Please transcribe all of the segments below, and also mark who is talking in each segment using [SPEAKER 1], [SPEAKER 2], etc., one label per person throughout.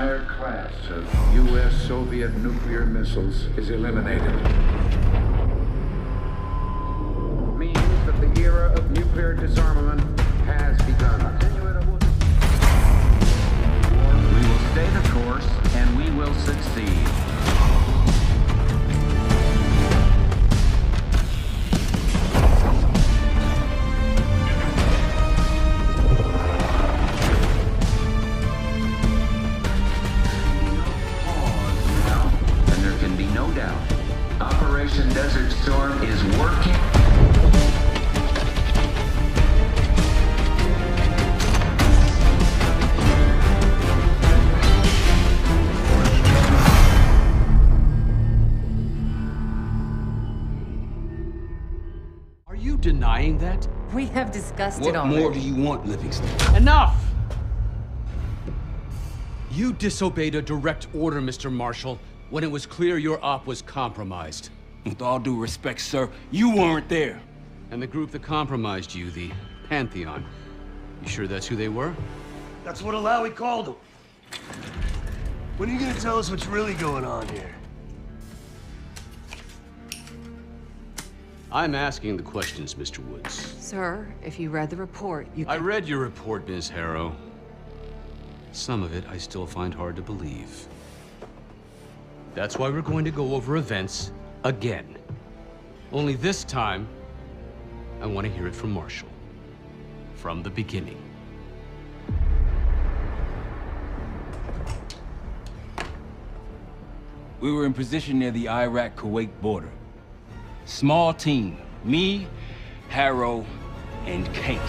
[SPEAKER 1] entire class of U.S.-Soviet nuclear missiles is eliminated. Means that the era of nuclear disarmament has begun.
[SPEAKER 2] We will stay the course, and we will succeed. And there can be no doubt, Operation Desert Storm is working.
[SPEAKER 3] Are you denying that?
[SPEAKER 4] We have discussed it
[SPEAKER 5] What
[SPEAKER 4] already.
[SPEAKER 5] more do you want, Livingston?
[SPEAKER 3] Enough! You disobeyed a direct order, Mr. Marshall, when it was clear your op was compromised.
[SPEAKER 5] With all due respect, sir, you weren't there.
[SPEAKER 3] And the group that compromised you, the Pantheon, you sure that's who they were?
[SPEAKER 6] That's what Alawi called him. When are you gonna tell us what's really going on here?
[SPEAKER 3] I'm asking the questions, Mr. Woods.
[SPEAKER 4] Sir, if you read the report, you
[SPEAKER 3] I
[SPEAKER 4] could...
[SPEAKER 3] read your report, Ms. Harrow. Some of it I still find hard to believe. That's why we're going to go over events again. Only this time, I want to hear it from Marshall. From the beginning.
[SPEAKER 5] We were in position near the Iraq-Kuwait border. Small team, me, Harrow, and Case.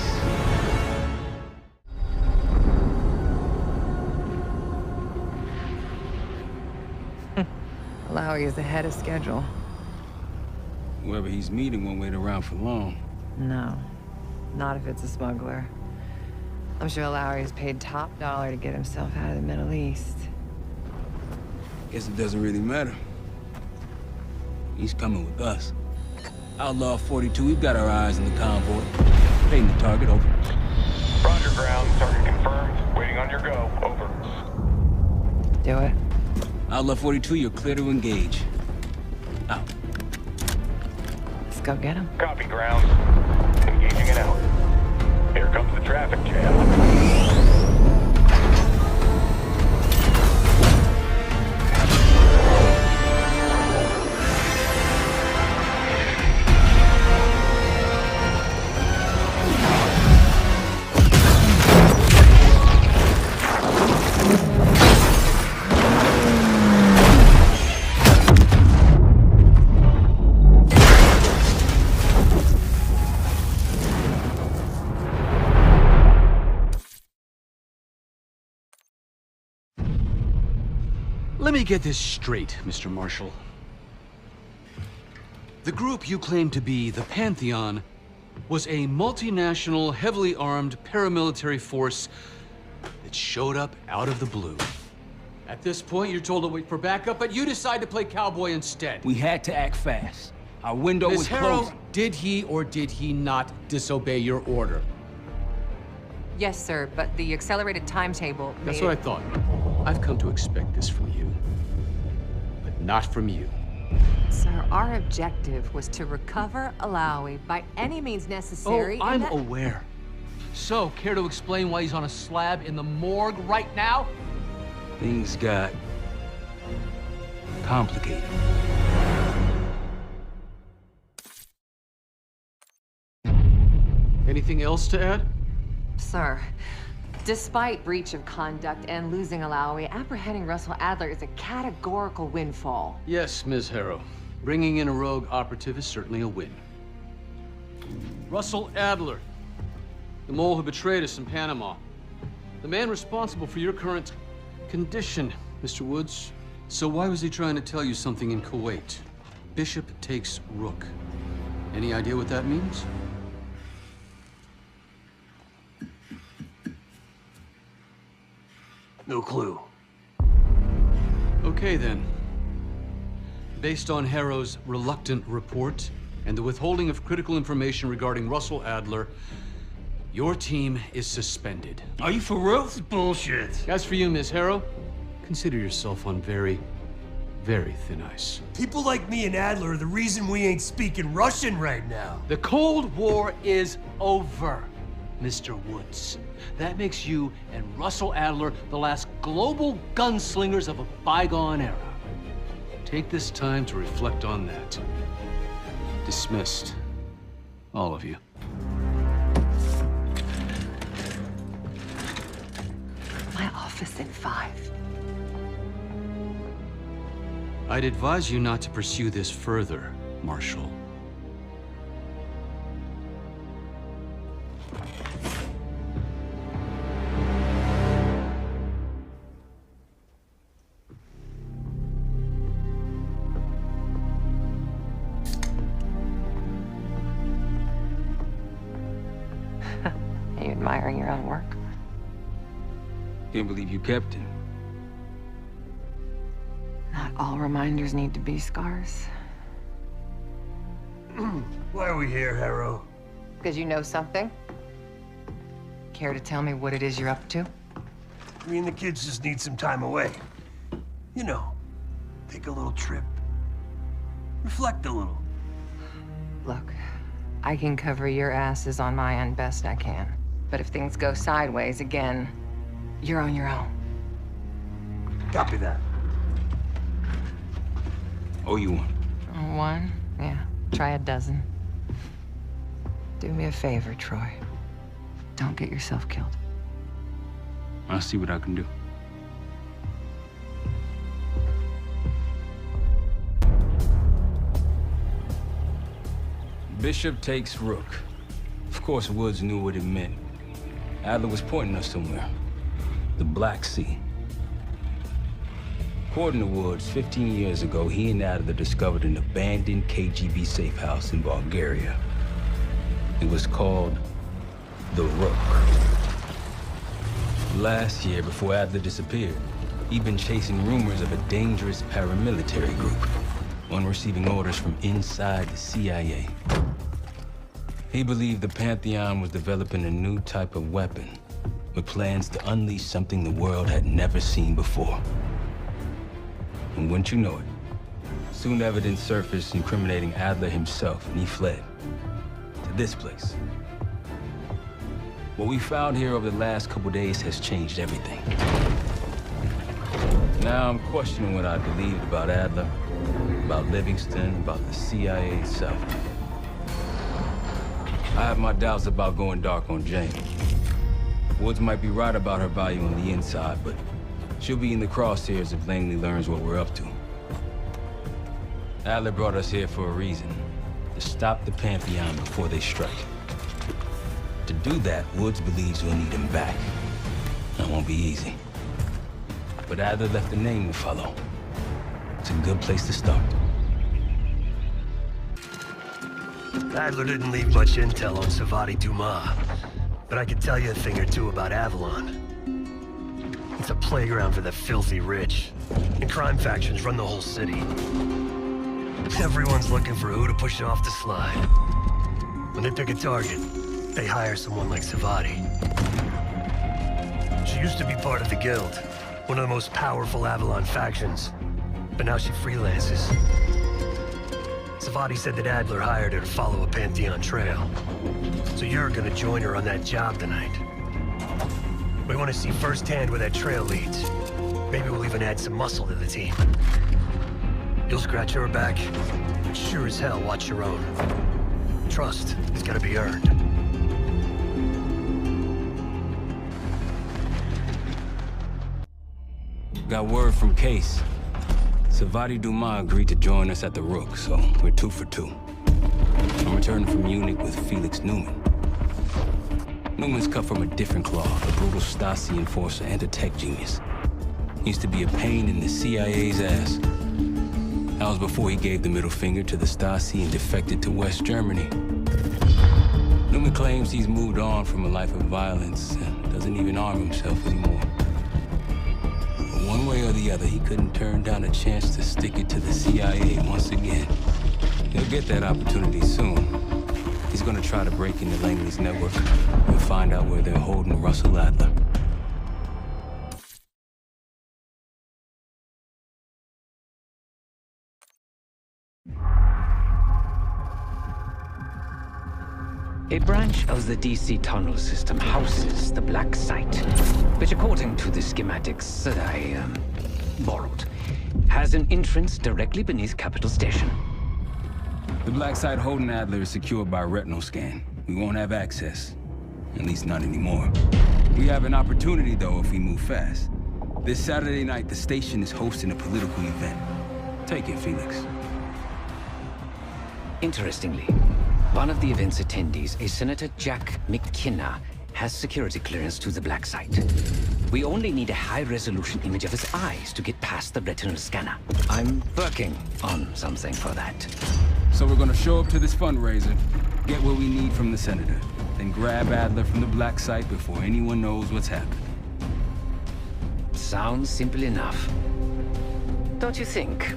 [SPEAKER 4] Alawi is ahead of schedule.
[SPEAKER 5] Whoever he's meeting won't wait around for long.
[SPEAKER 4] No, not if it's a smuggler. I'm sure Alawi is paid top dollar to get himself out of the Middle East.
[SPEAKER 5] Guess it doesn't really matter. He's coming with us. Outlaw 42, we've got our eyes on the convoy. Painting the target, over.
[SPEAKER 7] Roger, ground. Target confirmed. Waiting on your go. Over.
[SPEAKER 4] Do it.
[SPEAKER 5] Outlaw 42, you're clear to engage. Out.
[SPEAKER 4] Let's go get him.
[SPEAKER 7] Copy, ground. Engaging it out. Here comes the traffic jam.
[SPEAKER 3] Let me get this straight, Mr. Marshall. The group you claim to be the Pantheon was a multinational, heavily armed paramilitary force that showed up out of the blue. At this point, you're told to wait for backup, but you decide to play cowboy instead.
[SPEAKER 5] We had to act fast. Our window
[SPEAKER 3] Ms.
[SPEAKER 5] was
[SPEAKER 3] Harrow,
[SPEAKER 5] closing.
[SPEAKER 3] did he or did he not disobey your order?
[SPEAKER 4] Yes, sir, but the accelerated timetable
[SPEAKER 3] That's
[SPEAKER 4] made
[SPEAKER 3] what I
[SPEAKER 4] it...
[SPEAKER 3] thought. I've come to expect this from you, but not from you.
[SPEAKER 4] Sir, our objective was to recover Alawi by any means necessary.
[SPEAKER 3] Oh,
[SPEAKER 4] and
[SPEAKER 3] I'm
[SPEAKER 4] that-
[SPEAKER 3] aware. So, care to explain why he's on a slab in the morgue right now?
[SPEAKER 5] Things got complicated.
[SPEAKER 3] Anything else to add?
[SPEAKER 4] Sir, despite breach of conduct and losing Alawi, apprehending Russell Adler is a categorical windfall.
[SPEAKER 3] Yes, Ms. Harrow. Bringing in a rogue operative is certainly a win. Russell Adler, the mole who betrayed us in Panama. The man responsible for your current condition, Mr. Woods. So why was he trying to tell you something in Kuwait? Bishop takes rook. Any idea what that means?
[SPEAKER 6] No clue.
[SPEAKER 3] Okay, then. Based on Harrow's reluctant report and the withholding of critical information regarding Russell Adler, your team is suspended.
[SPEAKER 5] Are you for real?
[SPEAKER 6] Bullshit.
[SPEAKER 3] As for you, Ms. Harrow, consider yourself on very, very thin ice.
[SPEAKER 6] People like me and Adler are the reason we ain't speaking Russian right now.
[SPEAKER 8] The Cold War is over, Mr. Woods. That makes you and Russell Adler the last global gunslingers of a bygone era.
[SPEAKER 3] Take this time to reflect on that. Dismissed. All of you.
[SPEAKER 4] My office in 5.
[SPEAKER 3] I'd advise you not to pursue this further, Marshal.
[SPEAKER 4] Are you admiring your own work?
[SPEAKER 5] Can't believe you kept it.
[SPEAKER 4] Not all reminders need to be scars.
[SPEAKER 6] Why are we here, Harrow?
[SPEAKER 4] Because you know something? Care to tell me what it is you're up to?
[SPEAKER 6] Me and the kids just need some time away. You know, take a little trip. Reflect a little.
[SPEAKER 4] Look, I can cover your asses on my end best I can. But if things go sideways again, you're on your own.
[SPEAKER 6] Copy that.
[SPEAKER 5] Oh, you one.
[SPEAKER 4] One? Yeah. Try a dozen. Do me a favor, Troy. Don't get yourself killed.
[SPEAKER 5] I'll see what I can do. Bishop takes Rook. Of course, Woods knew what it meant. Adler was pointing us somewhere. The Black Sea. According to Woods, 15 years ago, he and Adler discovered an abandoned KGB safe house in Bulgaria. It was called the Rook. Last year, before Adler disappeared, he'd been chasing rumors of a dangerous paramilitary group, one receiving orders from inside the CIA. He believed the Pantheon was developing a new type of weapon, with plans to unleash something the world had never seen before. And wouldn't you know it, soon evidence surfaced incriminating Adler himself, and he fled to this place. What we found here over the last couple days has changed everything. Now I'm questioning what I believed about Adler, about Livingston, about the CIA itself. I have my doubts about going dark on Jane. Woods might be right about her value on the inside, but she'll be in the crosshairs if Langley learns what we're up to. Adler brought us here for a reason, to stop the Pantheon before they strike. To do that, Woods believes we'll need him back. That won't be easy. But Adler left a name to follow. It's a good place to start.
[SPEAKER 6] Adler didn't leave much intel on Savati Dumas, but I could tell you a thing or two about Avalon. It's a playground for the filthy rich, and crime factions run the whole city. Everyone's looking for who to push off the slide. When they pick a target, they hire someone like Savati. She used to be part of the Guild, one of the most powerful Avalon factions, but now she freelances. Savati said that Adler hired her to follow a Pantheon trail. So you're gonna join her on that job tonight. We want to see firsthand where that trail leads. Maybe we'll even add some muscle to the team. You'll scratch her back, but sure as hell watch your own. Trust has gotta be earned.
[SPEAKER 5] Got word from Case. Savati Dumas agreed to join us at the Rook, so we're 2 for 2. I'm returning from Munich with Felix Newman. Newman's cut from a different cloth, a brutal Stasi enforcer and a tech genius. He used to be a pain in the CIA's ass. That was before he gave the middle finger to the Stasi and defected to West Germany. Newman claims he's moved on from a life of violence and doesn't even arm himself anymore. But one way or the other, he couldn't turn down a chance to stick it to the CIA once again. He'll get that opportunity soon. He's gonna try to break into Langley's network and find out where they're holding Russell Adler.
[SPEAKER 9] A branch of the DC tunnel system houses the Black Site, which according to the schematics that I borrowed, has an entrance directly beneath Capital Station.
[SPEAKER 5] The Black Site holding Adler is secured by retinal scan. We won't have access. At least not anymore. We have an opportunity, though, if we move fast. This Saturday night, the station is hosting a political event. Take it, Felix.
[SPEAKER 9] Interestingly, one of the event's attendees, a Senator Jack McKenna, has security clearance to the Black Site. We only need a high-resolution image of his eyes to get past the retinal scanner. I'm working on something for that.
[SPEAKER 5] So we're gonna show up to this fundraiser, get what we need from the Senator, then grab Adler from the Black Site before anyone knows what's happened.
[SPEAKER 9] Sounds simple enough. Don't you think?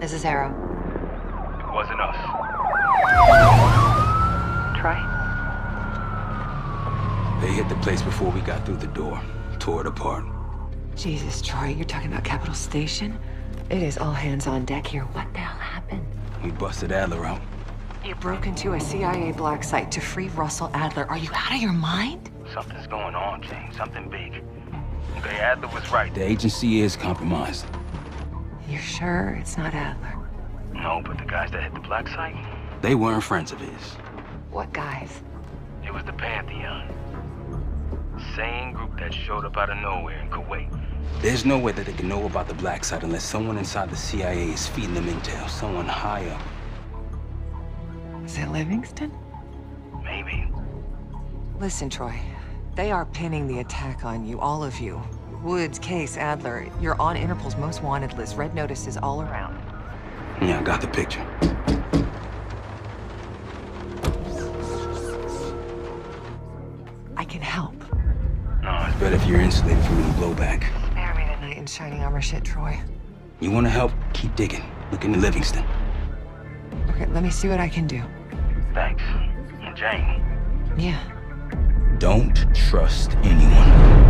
[SPEAKER 4] This is Arrow.
[SPEAKER 7] It wasn't us.
[SPEAKER 4] Troy?
[SPEAKER 5] They hit the place before we got through the door, tore it apart.
[SPEAKER 4] Jesus, Troy, you're talking about Capital Station? It is all hands on deck here. What the hell happened?
[SPEAKER 5] We busted Adler out.
[SPEAKER 4] You broke into a CIA Black Site to free Russell Adler. Are you out of your mind?
[SPEAKER 7] Something's going on, James. Something big. Okay, Adler was right.
[SPEAKER 5] The agency is compromised.
[SPEAKER 4] You're sure it's not Adler?
[SPEAKER 7] No, but the guys that hit the Black Site,
[SPEAKER 5] They weren't friends of his.
[SPEAKER 4] What guys?
[SPEAKER 7] it was the Pantheon. Same group that showed up out of nowhere in Kuwait.
[SPEAKER 5] There's no way that they can know about the Black Site unless someone inside the CIA is feeding them intel, someone high up.
[SPEAKER 4] Is it Livingston?
[SPEAKER 7] Maybe.
[SPEAKER 4] Listen, Troy. They are pinning the attack on you, all of you. Woods, Case, Adler. You're on Interpol's most wanted list. Red notices all around.
[SPEAKER 5] Yeah, I got the picture.
[SPEAKER 4] I can help.
[SPEAKER 7] No,
[SPEAKER 5] It's better if you're insulated from any blowback.
[SPEAKER 4] Spare me tonight in shining armor shit, Troy.
[SPEAKER 5] You want to help? Keep digging. Look into Livingston.
[SPEAKER 4] Okay, let me see what I can do.
[SPEAKER 7] thanks. And Jane.
[SPEAKER 4] Yeah.
[SPEAKER 5] Don't trust anyone.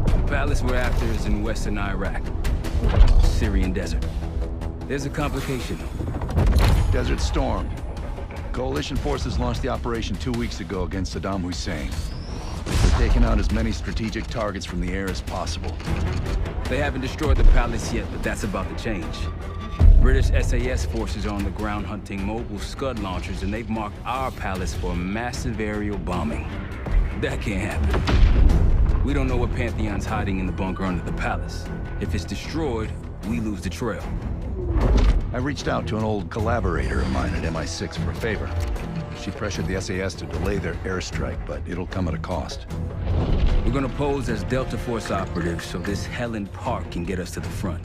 [SPEAKER 5] The palace we're after is in western Iraq. Syrian desert. There's a complication.
[SPEAKER 10] Desert Storm. Coalition forces launched the operation 2 weeks ago against Saddam Hussein. They're taking out as many strategic targets from the air as possible.
[SPEAKER 5] They haven't destroyed the palace yet, but that's about to change. British SAS forces are on the ground hunting mobile Scud launchers, and they've marked our palace for a massive aerial bombing. That can't happen. We don't know what Pantheon's hiding in the bunker under the palace. If it's destroyed, we lose the trail.
[SPEAKER 10] I reached out to an old collaborator of mine at MI6 for a favor. She pressured the SAS to delay their airstrike, but it'll come at a cost.
[SPEAKER 5] We're gonna pose as Delta Force operatives so this Helen Park can get us to the front.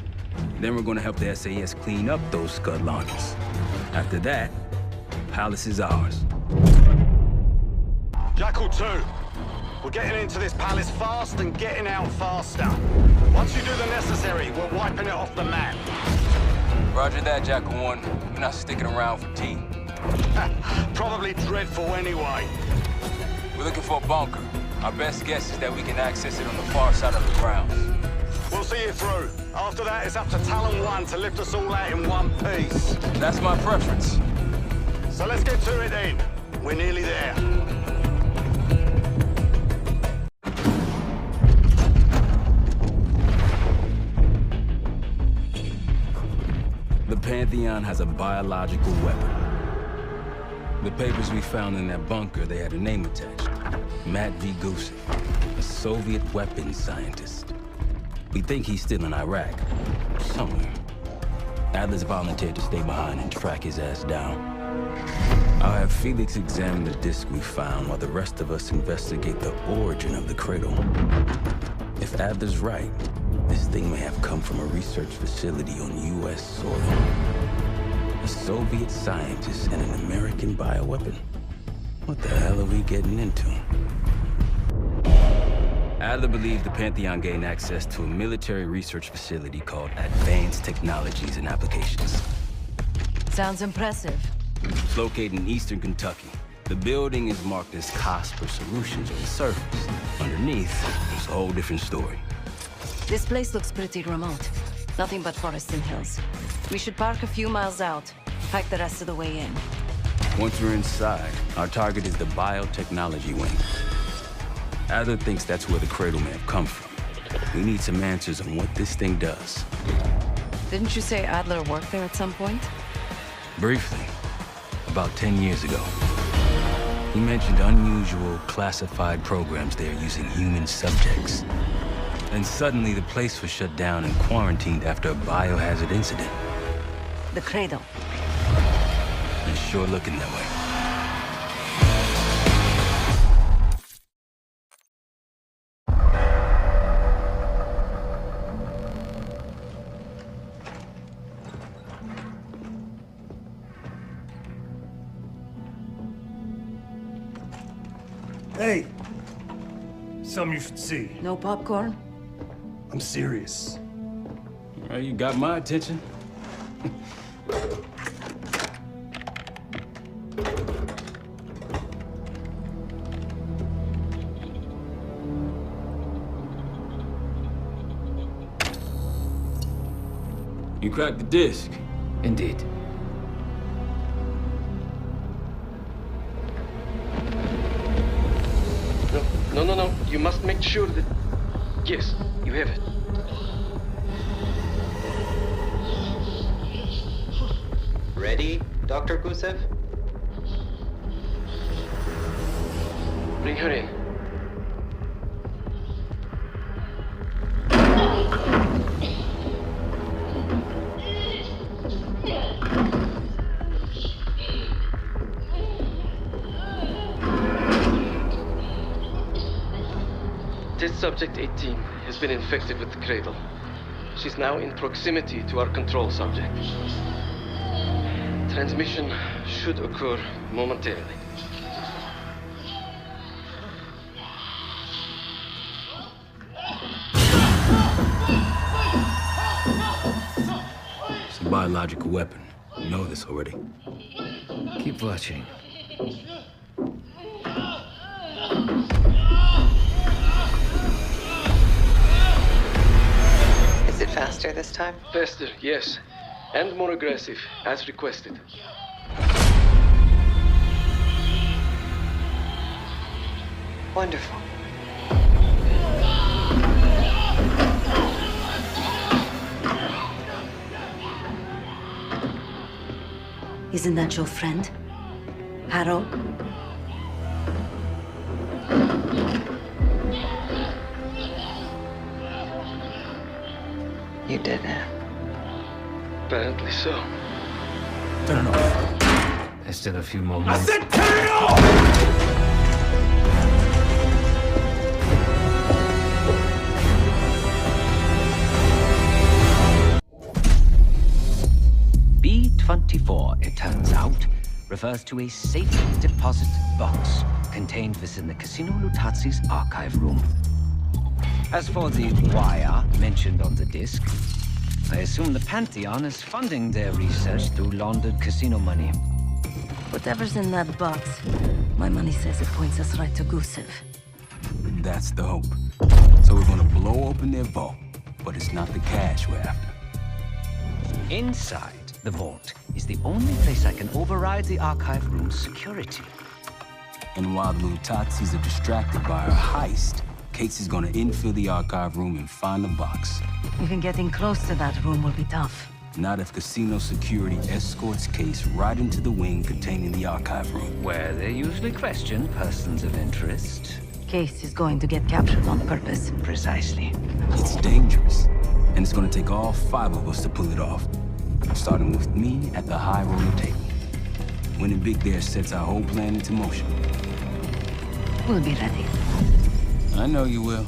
[SPEAKER 5] Then we're gonna help the SAS clean up those Scud launchers. After that, palace is ours.
[SPEAKER 11] Jackal 2, we're getting into this palace fast and getting out faster. Once you do the necessary, we're wiping it off the map.
[SPEAKER 5] Roger that, Jackal 1. We're not sticking around for tea.
[SPEAKER 11] Probably dreadful anyway.
[SPEAKER 5] We're looking for a bunker. Our best guess is that we can access it on the far side of the grounds.
[SPEAKER 11] We'll see you through. After that, it's up to Talon 1 to lift us all out in one piece.
[SPEAKER 5] That's my preference.
[SPEAKER 11] So let's get to it then. We're nearly there.
[SPEAKER 5] The Pantheon has a biological weapon. The papers we found in that bunker, they had a name attached. Matt V. Gusev, a Soviet weapons scientist. We think he's still in Iraq, somewhere. Adler's volunteered to stay behind and track his ass down. I'll have Felix examine the disc we found while the rest of us investigate the origin of the cradle. If Adler's right, this thing may have come from a research facility on U.S. soil. A Soviet scientist and an American bioweapon. What the hell are we getting into? Adler believes the Pantheon gained access to a military research facility called Advanced Technologies and Applications.
[SPEAKER 12] Sounds impressive.
[SPEAKER 5] It's located in eastern Kentucky. The building is marked as Cosper Solutions on the surface. Underneath, it's a whole different story.
[SPEAKER 12] This place looks pretty remote. Nothing but forests and hills. We should park a few miles out, hike the rest of the way in.
[SPEAKER 5] Once we're inside, our target is the biotechnology wing. Adler thinks that's where the cradle may have come from. We need some answers on what this thing does.
[SPEAKER 12] Didn't you say Adler worked there at some point?
[SPEAKER 5] Briefly, about 10 years ago. He mentioned unusual, classified programs there using human subjects. And suddenly the place was shut down and quarantined after a biohazard incident.
[SPEAKER 12] The cradle.
[SPEAKER 5] It's sure looking that way.
[SPEAKER 6] Hey! Something you should see.
[SPEAKER 12] No popcorn?
[SPEAKER 6] I'm serious.
[SPEAKER 5] Well, you got my attention. You cracked the disc.
[SPEAKER 9] Indeed.
[SPEAKER 7] No. You must make sure that... Yes, you have it.
[SPEAKER 13] Ready, Dr. Gusev?
[SPEAKER 7] Bring her in. Test subject 18 has been infected with the cradle. She's now in proximity to our control subject. Transmission should occur momentarily.
[SPEAKER 5] It's a biological weapon. You know this already.
[SPEAKER 9] Keep watching.
[SPEAKER 4] Is it faster this time?
[SPEAKER 7] Faster, yes. And more aggressive, as requested.
[SPEAKER 4] Wonderful.
[SPEAKER 12] Isn't that your friend? Harrow?
[SPEAKER 4] You did it.
[SPEAKER 7] Apparently so.
[SPEAKER 5] Turn it off.
[SPEAKER 9] There's still a few more minutes.
[SPEAKER 5] I said turn it off!
[SPEAKER 9] B-24, it turns out, refers to a safe deposit box contained within the Casino Lutazi's archive room. As for the wire mentioned on the disc, I assume the Pantheon is funding their research through laundered casino money.
[SPEAKER 12] Whatever's in that box, my money says it points us right to Gusev.
[SPEAKER 5] That's the hope. So we're gonna blow open their vault, but it's not the cash we're after.
[SPEAKER 9] Inside the vault is the only place I can override the archive room's security.
[SPEAKER 5] And while the Lutazis are distracted by our heist, Casey's gonna infill the archive room and find the box.
[SPEAKER 12] Even getting close to that room will be tough.
[SPEAKER 5] Not if casino security escorts Case right into the wing containing the archive room.
[SPEAKER 9] Where they usually question persons of interest.
[SPEAKER 12] Case is going to get captured on purpose.
[SPEAKER 9] Precisely.
[SPEAKER 5] It's dangerous, and it's gonna take all 5 of us to pull it off. Starting with me at the high roller table. Winning big there sets our whole plan into motion.
[SPEAKER 12] We'll be ready.
[SPEAKER 5] I know you will.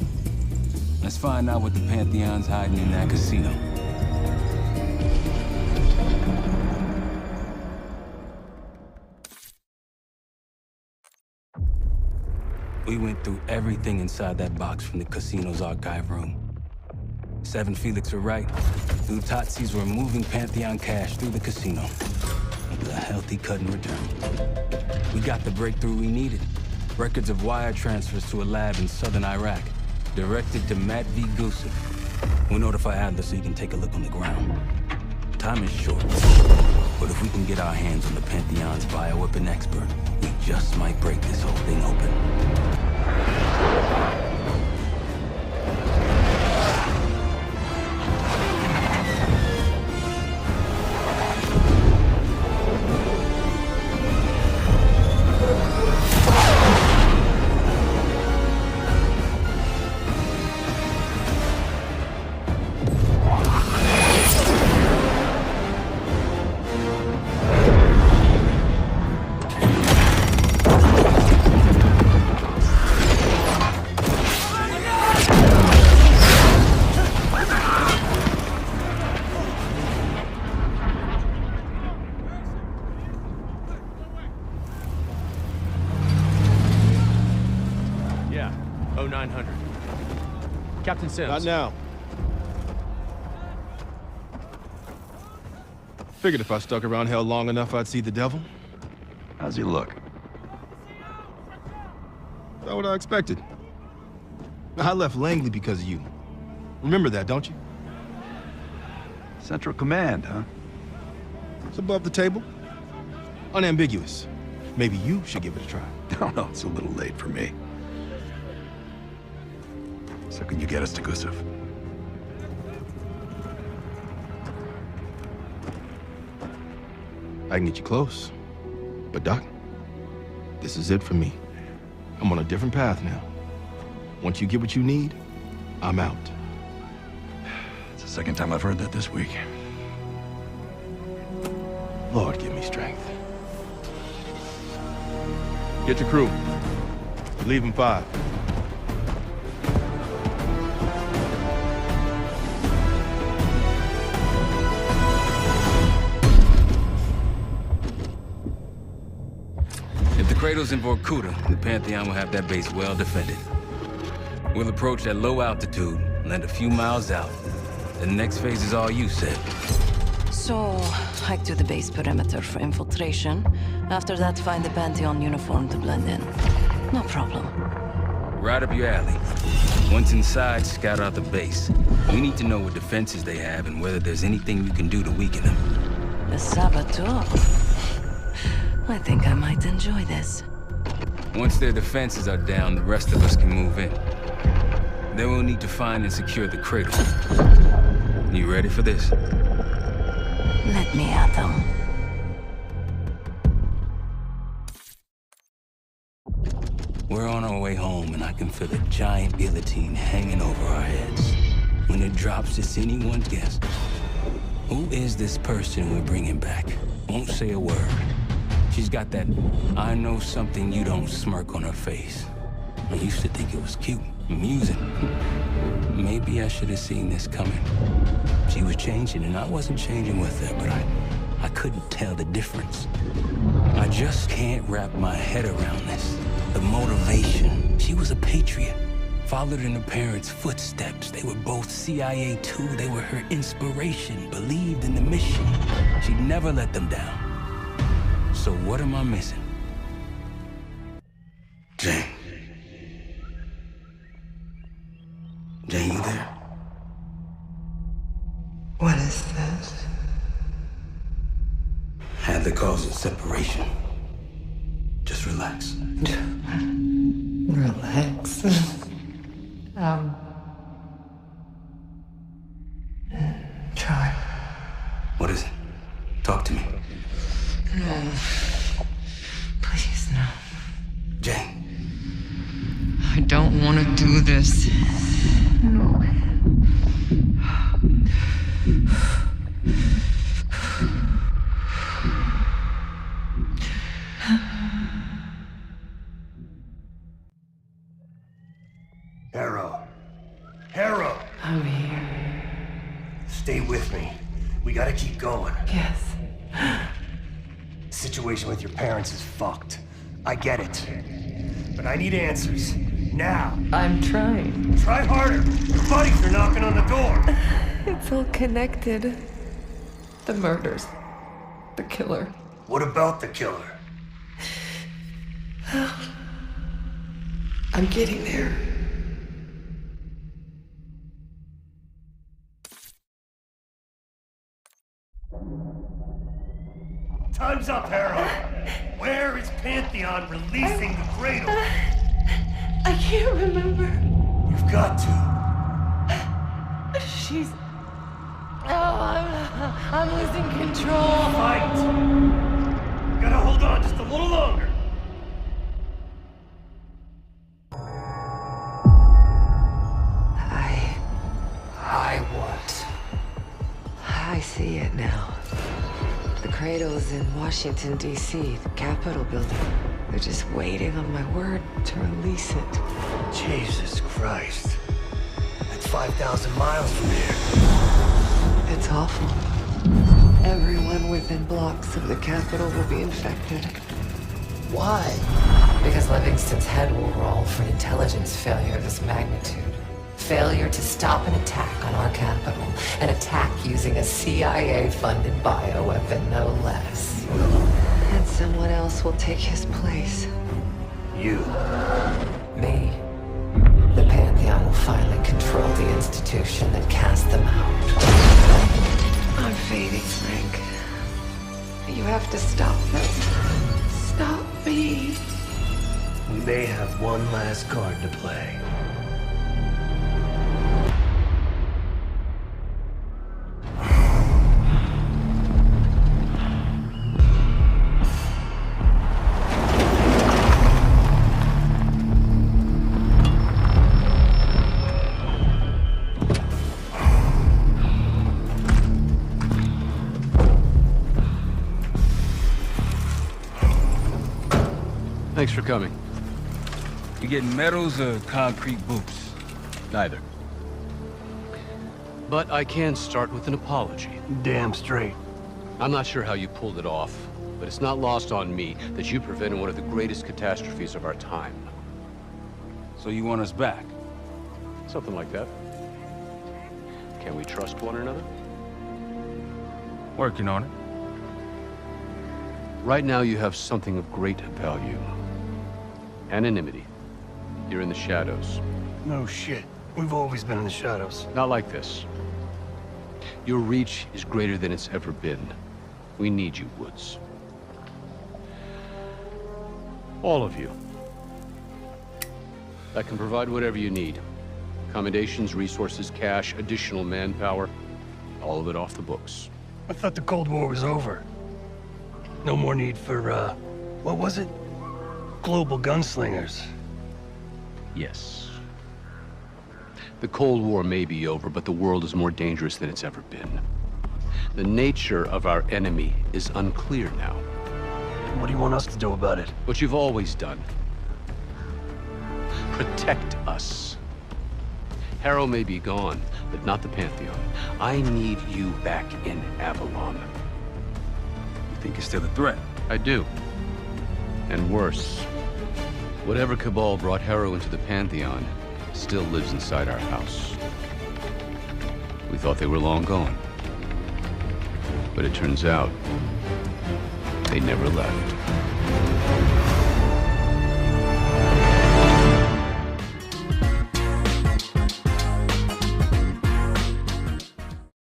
[SPEAKER 5] Let's find out what the Pantheon's hiding in that casino. We went through everything inside that box from the casino's archive room. 7 Felix were right. The Lutazis were moving Pantheon cash through the casino. a healthy cut in return. We got the breakthrough we needed. Records of wire transfers to a lab in southern Iraq, directed to Matt V. Gusev. We'll notify Adler so he can take a look on the ground. Time is short, but if we can get our hands on the Pantheon's bioweapon expert, we just might break this whole thing open.
[SPEAKER 14] Captain Sims.
[SPEAKER 15] Not now. Figured if I stuck around hell long enough, I'd see the devil.
[SPEAKER 10] How's he look?
[SPEAKER 15] Not what I expected. I left Langley because of you. Remember that, don't you?
[SPEAKER 10] Central Command, huh?
[SPEAKER 15] It's above the table. Unambiguous. Maybe you should give it a try.
[SPEAKER 10] No, it's a little late for me. So can you get us to Gusev?
[SPEAKER 15] I can get you close. But Doc, this is it for me. I'm on a different path now. Once you get what you need, I'm out.
[SPEAKER 10] It's the second time I've heard that this week.
[SPEAKER 15] Lord, give me strength. Get your crew. We leave in 5.
[SPEAKER 5] If the cradle's in Vorkuta, the Pantheon will have that base well defended. We'll approach at low altitude, land a few miles out. The next phase is all you, Sid.
[SPEAKER 12] So, hike to the base perimeter for infiltration. After that, find the Pantheon uniform to blend in. No problem.
[SPEAKER 5] Right up your alley. Once inside, scout out the base. We need to know what defenses they have and whether there's anything you can do to weaken them.
[SPEAKER 12] The saboteur. I think I might enjoy this.
[SPEAKER 5] Once their defenses are down, the rest of us can move in. Then we'll need to find and secure the cradle. You ready for this?
[SPEAKER 12] Let me at them.
[SPEAKER 5] We're on our way home, and I can feel a giant guillotine hanging over our heads. When it drops, it's anyone's guess. Who is this person we're bringing back? Won't say a word. She's got that I know something you don't smirk on her face. I used to think it was cute, amusing. Maybe I should have seen this coming. She was changing, and I wasn't changing with her, but I couldn't tell the difference. I just can't wrap my head around this. The motivation. She was a patriot. Followed in her parents' footsteps. They were both CIA too. They were her inspiration. Believed in the mission. She'd never let them down. So what am I missing? Jane. Jane, you there?
[SPEAKER 4] What is this?
[SPEAKER 5] Had the cause of separation. Just relax.
[SPEAKER 4] Relax. Try.
[SPEAKER 5] What is it? Talk to me.
[SPEAKER 4] No. Please, no.
[SPEAKER 5] Jane.
[SPEAKER 4] I don't want to do this. No.
[SPEAKER 6] Harrow!
[SPEAKER 4] I'm here.
[SPEAKER 6] Stay with me. We gotta keep going.
[SPEAKER 4] Yes.
[SPEAKER 6] The situation with your parents is fucked. I get it. But I need answers. Now.
[SPEAKER 4] I'm trying.
[SPEAKER 6] Try harder. Your buddies are knocking on the door.
[SPEAKER 4] It's all connected. The murders. The killer.
[SPEAKER 6] What about the killer?
[SPEAKER 4] I'm getting there.
[SPEAKER 6] Time's up, Harrow. Where is Pantheon releasing the cradle?
[SPEAKER 12] I can't remember.
[SPEAKER 6] You've got to.
[SPEAKER 12] She's... Oh, I'm losing control.
[SPEAKER 6] Fight! Gotta hold on just a little longer.
[SPEAKER 4] I what? I see it now. The cradle's in Washington, D.C., the Capitol building. They're just waiting on my word to release it.
[SPEAKER 6] Jesus Christ. That's 5,000 miles from here.
[SPEAKER 4] It's awful. Everyone within blocks of the Capitol will be infected.
[SPEAKER 6] Why?
[SPEAKER 4] Because Livingston's head will roll for an intelligence failure of this magnitude. Failure to stop an attack on our capital. An attack using a CIA-funded bioweapon, no less. And someone else will take his place.
[SPEAKER 6] You.
[SPEAKER 4] Me. The Pantheon will finally control the institution that cast them out. I'm fading, Frank. You have to stop this. Stop me.
[SPEAKER 6] We may have one last card to play.
[SPEAKER 3] Thanks for coming.
[SPEAKER 5] You getting medals or concrete boots?
[SPEAKER 3] Neither. But I can start with an apology.
[SPEAKER 6] Damn straight.
[SPEAKER 3] I'm not sure how you pulled it off, but it's not lost on me that you prevented one of the greatest catastrophes of our time.
[SPEAKER 5] So you want us back?
[SPEAKER 3] Something like that. Can we trust one another?
[SPEAKER 5] Working on it.
[SPEAKER 3] Right now you have something of great value. Anonymity. You're in the shadows.
[SPEAKER 6] No shit. We've always been in the shadows.
[SPEAKER 3] Not like this. Your reach is greater than it's ever been. We need you, Woods. All of you. I can provide whatever you need. Accommodations, resources, cash, additional manpower. All of it off the books.
[SPEAKER 6] I thought the Cold War was over. No more need for, what was it? Global gunslingers.
[SPEAKER 3] Yes. The Cold War may be over, but the world is more dangerous than it's ever been. The nature of our enemy is unclear now.
[SPEAKER 6] What do you want us to do about it?
[SPEAKER 3] What you've always done. Protect us. Harrow may be gone, but not the Pantheon. I need you back in Avalon.
[SPEAKER 5] You think you're still a threat?
[SPEAKER 3] I do. And worse. Whatever cabal brought Harrow into the Pantheon still lives inside our house. We thought they were long gone. But it turns out, they never left.